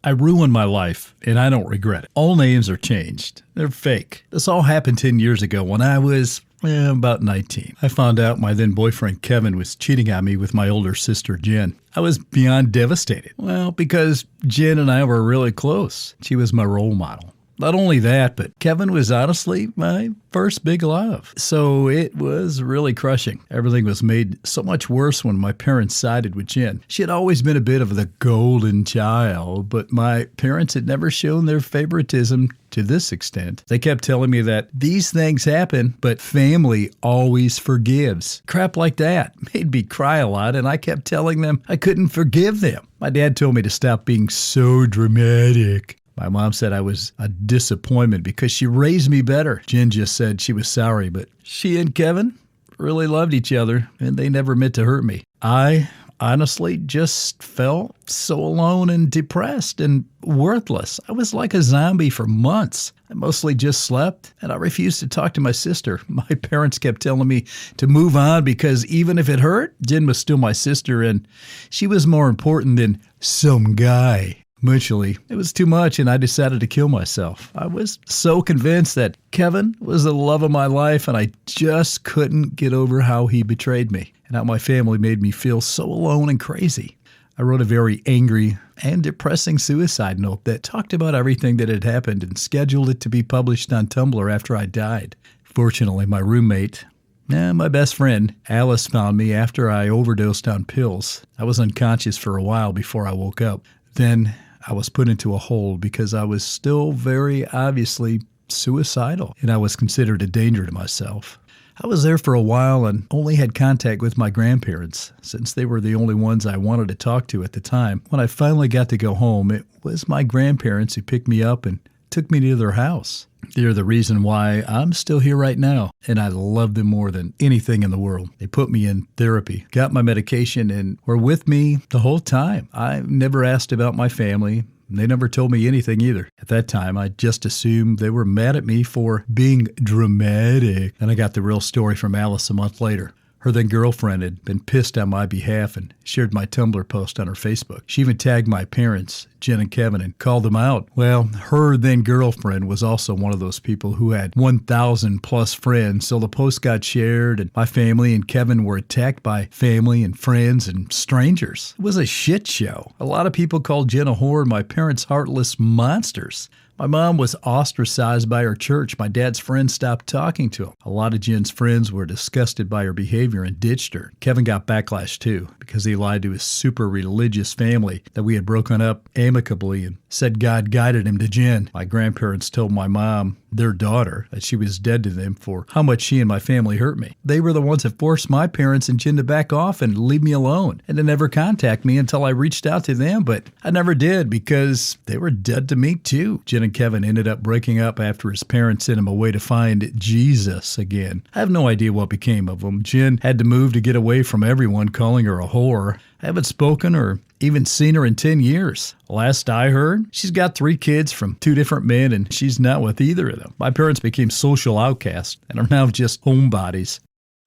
I ruined my life, and I don't regret it. All names are changed. They're fake. This all happened 10 years ago when I was about 19. I found out my then boyfriend Kevin was cheating on me with my older sister Jen. I was beyond devastated. Well, because Jen and I were really close. She was my role model. Not only that, but Kevin was honestly my first big love. So it was really crushing. Everything was made so much worse when my parents sided with Jen. She had always been a bit of the golden child, but my parents had never shown their favoritism to this extent. They kept telling me that these things happen, but family always forgives. Crap like that made me cry a lot, and I kept telling them I couldn't forgive them. My dad told me to stop being so dramatic. My mom said I was a disappointment because she raised me better. Jen just said she was sorry, but she and Kevin really loved each other, and they never meant to hurt me. I honestly just felt so alone and depressed and worthless. I was like a zombie for months. I mostly just slept, and I refused to talk to my sister. My parents kept telling me to move on because even if it hurt, Jen was still my sister, and she was more important than some guy. Eventually, it was too much, and I decided to kill myself. I was so convinced that Kevin was the love of my life, and I just couldn't get over how he betrayed me and how my family made me feel so alone and crazy. I wrote a very angry and depressing suicide note that talked about everything that had happened and scheduled it to be published on Tumblr after I died. Fortunately, my roommate, my best friend, Alice, found me after I overdosed on pills. I was unconscious for a while before I woke up. Then I was put into a hold because I was still very obviously suicidal, and I was considered a danger to myself. I was there for a while and only had contact with my grandparents, since they were the only ones I wanted to talk to at the time. When I finally got to go home, it was my grandparents who picked me up and took me to their house. They're the reason why I'm still here right now, and I love them more than anything in the world. They put me in therapy, got my medication, and were with me the whole time. I never asked about my family. They never told me anything either. At that time, I just assumed they were mad at me for being dramatic. Then I got the real story from Alice a month later. Her then girlfriend had been pissed on my behalf and shared my Tumblr post on her Facebook. She even tagged my parents, Jen and Kevin, and called them out. Well, her then girlfriend was also one of those people who had 1,000 plus friends, so the post got shared, and my family and Kevin were attacked by family and friends and strangers. It was a shit show. A lot of people called Jen a whore and my parents heartless monsters. My mom was ostracized by her church. My dad's friends stopped talking to him. A lot of Jen's friends were disgusted by her behavior and ditched her. Kevin got backlash too because he lied to his super religious family that we had broken up amicably and said God guided him to Jen. My grandparents told my mom, their daughter, that she was dead to them for how much she and my family hurt me. They were the ones that forced my parents and Jen to back off and leave me alone and to never contact me until I reached out to them, but I never did because they were dead to me too. Jen and Kevin ended up breaking up after his parents sent him away to find Jesus again. I have no idea what became of him. Jen had to move to get away from everyone calling her a whore. I haven't spoken or even seen her in 10 years. Last I heard, she's got 3 kids from 2 different men and she's not with either of them. My parents became social outcasts and are now just homebodies.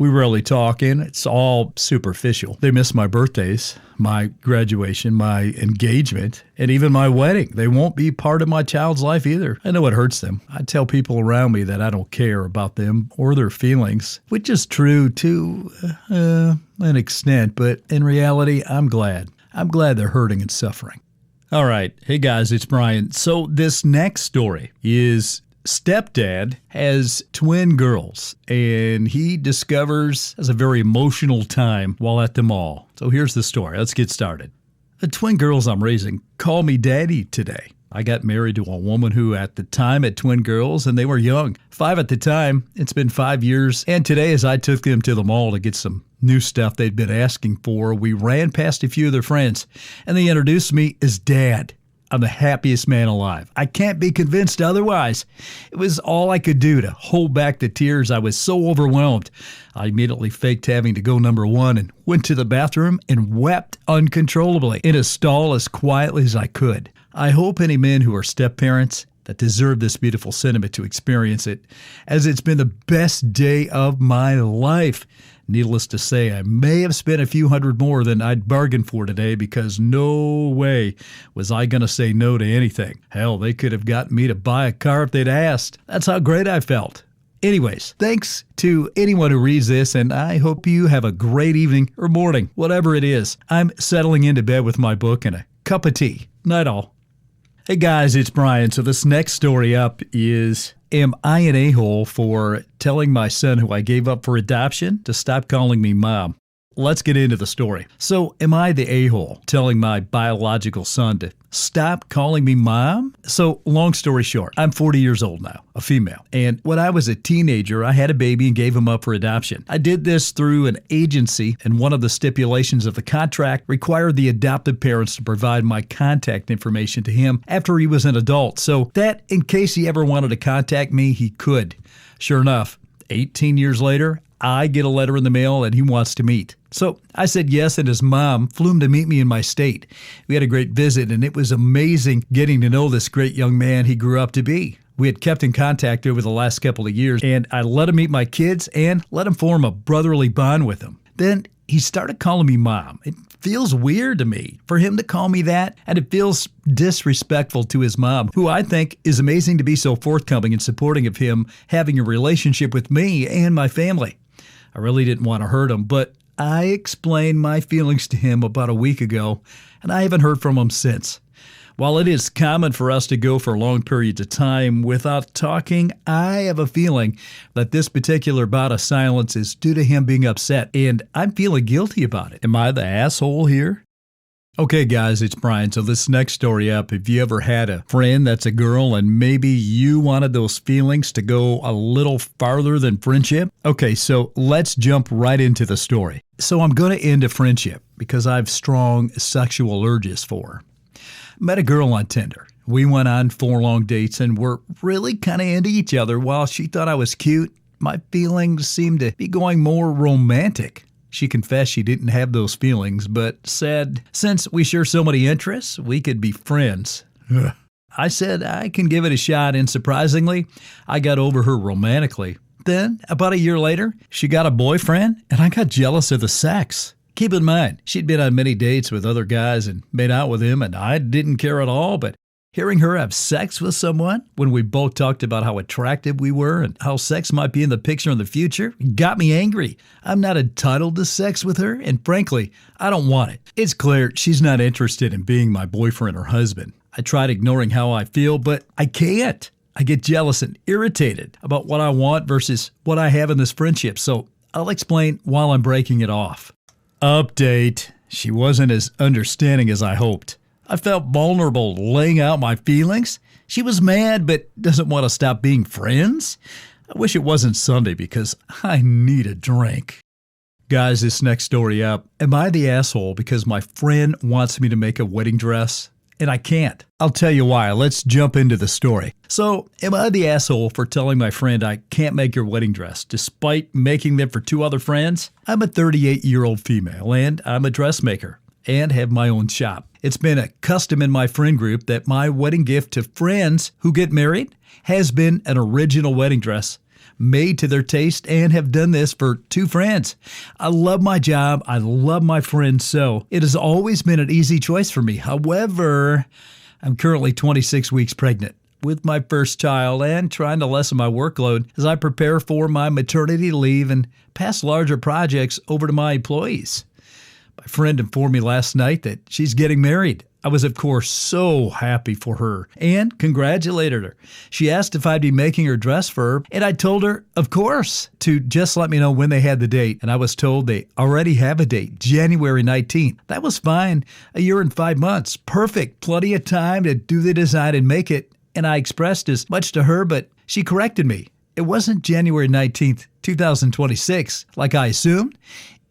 We rarely talk, and it's all superficial. They miss my birthdays, my graduation, my engagement, and even my wedding. They won't be part of my child's life either. I know it hurts them. I tell people around me that I don't care about them or their feelings, which is true to an extent, but in reality, I'm glad. I'm glad they're hurting and suffering. All right. Hey, guys, it's Brian. So this next story is stepdad has twin girls, and he has a very emotional time while at the mall. So here's the story. Let's get started. The twin girls I'm raising call me daddy today. I got married to a woman who at the time had twin girls, and they were young. 5 at the time. It's been 5 years. And today, as I took them to the mall to get some new stuff they'd been asking for, we ran past a few of their friends, and they introduced me as Dad. I'm the happiest man alive. I can't be convinced otherwise. It was all I could do to hold back the tears. I was so overwhelmed. I immediately faked having to go number 1 and went to the bathroom and wept uncontrollably in a stall as quietly as I could. I hope any men who are step-parents that deserve this beautiful sentiment to experience it, as it's been the best day of my life. Needless to say, I may have spent a few hundred more than I'd bargained for today because no way was I going to say no to anything. Hell, they could have gotten me to buy a car if they'd asked. That's how great I felt. Anyways, thanks to anyone who reads this, and I hope you have a great evening or morning, whatever it is. I'm settling into bed with my book and a cup of tea. Night all. Hey guys, it's Brian. So this next story up is, am I an a-hole for telling my son who I gave up for adoption to stop calling me mom? Let's get into the story. So am I the a-hole telling my biological son to stop calling me mom? So long story short, I'm 40 years old now, a female. And when I was a teenager, I had a baby and gave him up for adoption. I did this through an agency, and one of the stipulations of the contract required the adoptive parents to provide my contact information to him after he was an adult, so that in case he ever wanted to contact me, he could. Sure enough, 18 years later, I get a letter in the mail that he wants to meet. So I said yes, and his mom flew him to meet me in my state. We had a great visit, and it was amazing getting to know this great young man he grew up to be. We had kept in contact over the last couple of years, and I let him meet my kids and let him form a brotherly bond with them. Then he started calling me mom. It feels weird to me for him to call me that, and it feels disrespectful to his mom, who I think is amazing to be so forthcoming and supporting of him having a relationship with me and my family. I really didn't want to hurt him, but I explained my feelings to him about a week ago, and I haven't heard from him since. While it is common for us to go for long periods of time without talking, I have a feeling that this particular bout of silence is due to him being upset, and I'm feeling guilty about it. Am I the asshole here? Okay, guys, it's Brian. So this next story up, have you ever had a friend that's a girl and maybe you wanted those feelings to go a little farther than friendship? Okay, so let's jump right into the story. So I'm going to end a friendship because I have strong sexual urges for her. Met a girl on Tinder. We went on 4 long dates and were really kind of into each other. While she thought I was cute, my feelings seemed to be going more romantic. She confessed she didn't have those feelings, but said, since we share so many interests, we could be friends. I said I can give it a shot, and surprisingly, I got over her romantically. Then, about a year later, she got a boyfriend, and I got jealous of the sex. Keep in mind, she'd been on many dates with other guys and made out with him, and I didn't care at all, but hearing her have sex with someone when we both talked about how attractive we were and how sex might be in the picture in the future got me angry. I'm not entitled to sex with her, and frankly, I don't want it. It's clear she's not interested in being my boyfriend or husband. I tried ignoring how I feel, but I can't. I get jealous and irritated about what I want versus what I have in this friendship, so I'll explain while I'm breaking it off. Update. She wasn't as understanding as I hoped. I felt vulnerable laying out my feelings. She was mad but doesn't want to stop being friends. I wish it wasn't Sunday because I need a drink. Guys, this next story up. Am I the asshole because my friend wants me to make a wedding dress and I can't? I'll tell you why. Let's jump into the story. So, am I the asshole for telling my friend I can't make her wedding dress despite making them for 2 other friends? I'm a 38-year-old female and I'm a dressmaker and have my own shop. It's been a custom in my friend group that my wedding gift to friends who get married has been an original wedding dress made to their taste, and have done this for 2 friends. I love my job. I love my friends, so it has always been an easy choice for me. However, I'm currently 26 weeks pregnant with my first child and trying to lessen my workload as I prepare for my maternity leave and pass larger projects over to my employees. My friend informed me last night that she's getting married. I was, of course, so happy for her and congratulated her. She asked if I'd be making her dress for her, and I told her, of course, to just let me know when they had the date. And I was told they already have a date, January 19th. That was fine. A year and 5 months. Perfect. Plenty of time to do the design and make it. And I expressed as much to her, but she corrected me. It wasn't January 19th, 2026, like I assumed,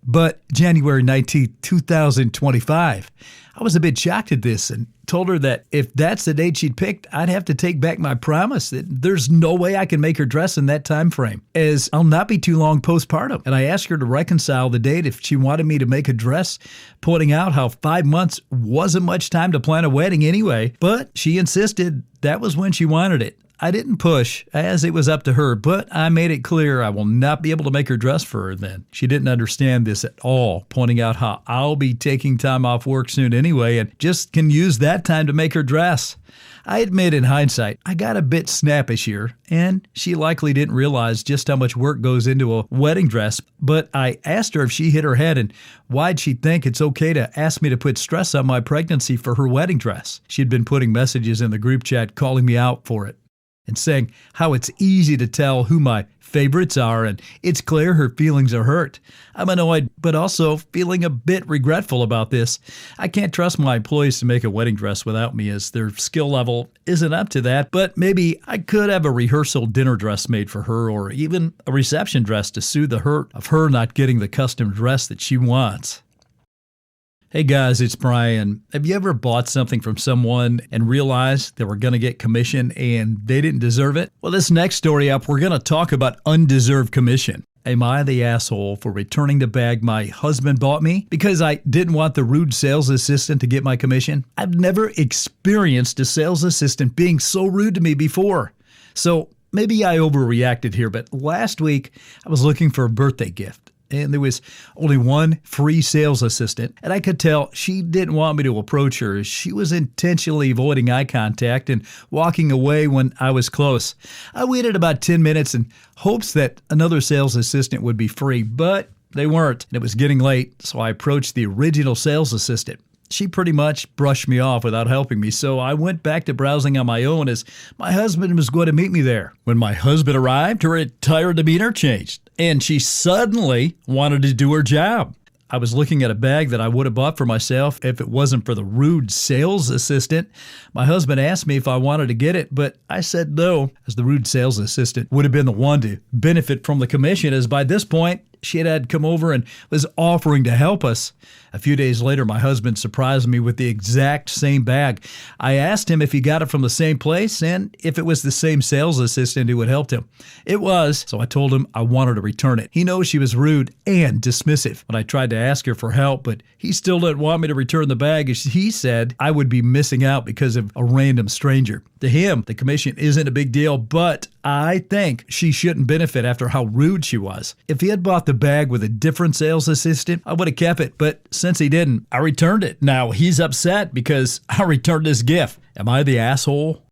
but January 19th, 2025. I was a bit shocked at this and told her that if that's the date she'd picked, I'd have to take back my promise that there's no way I can make her dress in that time frame, as I'll not be too long postpartum. And I asked her to reconcile the date if she wanted me to make a dress, pointing out how 5 months wasn't much time to plan a wedding anyway, but she insisted that was when she wanted it. I didn't push, as it was up to her, but I made it clear I will not be able to make her dress for her then. She didn't understand this at all, pointing out how I'll be taking time off work soon anyway and just can use that time to make her dress. I admit in hindsight, I got a bit snappish here, and she likely didn't realize just how much work goes into a wedding dress, but I asked her if she hit her head and why'd she think it's okay to ask me to put stress on my pregnancy for her wedding dress. She'd been putting messages in the group chat calling me out for it and saying how it's easy to tell who my favorites are, and it's clear her feelings are hurt. I'm annoyed, but also feeling a bit regretful about this. I can't trust my employees to make a wedding dress without me, as their skill level isn't up to that, but maybe I could have a rehearsal dinner dress made for her, or even a reception dress to soothe the hurt of her not getting the custom dress that she wants. Hey guys, it's Brian. Have you ever bought something from someone and realized they were going to get commission and they didn't deserve it? Well, this next story up, we're going to talk about undeserved commission. Am I the asshole for returning the bag my husband bought me because I didn't want the rude sales assistant to get my commission? I've never experienced a sales assistant being so rude to me before. So maybe I overreacted here, but last week I was looking for a birthday gift. And there was only one free sales assistant, and I could tell she didn't want me to approach her. She was intentionally avoiding eye contact and walking away when I was close. I waited about 10 minutes in hopes that another sales assistant would be free, but they weren't, and it was getting late, so I approached the original sales assistant. She pretty much brushed me off without helping me, so I went back to browsing on my own as my husband was going to meet me there. When my husband arrived, her entire demeanor changed, and she suddenly wanted to do her job. I was looking at a bag that I would have bought for myself if it wasn't for the rude sales assistant. My husband asked me if I wanted to get it, but I said no, as the rude sales assistant would have been the one to benefit from the commission, as by this point, she had come over and was offering to help us. A few days later, my husband surprised me with the exact same bag. I asked him if he got it from the same place and if it was the same sales assistant who had helped him. It was, so I told him I wanted to return it. He knows she was rude and dismissive when I tried to ask her for help, but he still didn't want me to return the bag, as he said I would be missing out because of a random stranger. To him, the commission isn't a big deal, but I think she shouldn't benefit after how rude she was. If he had bought the bag with a different sales assistant, I would have kept it, but since he didn't, I returned it. Now he's upset because I returned his gift. Am I the asshole?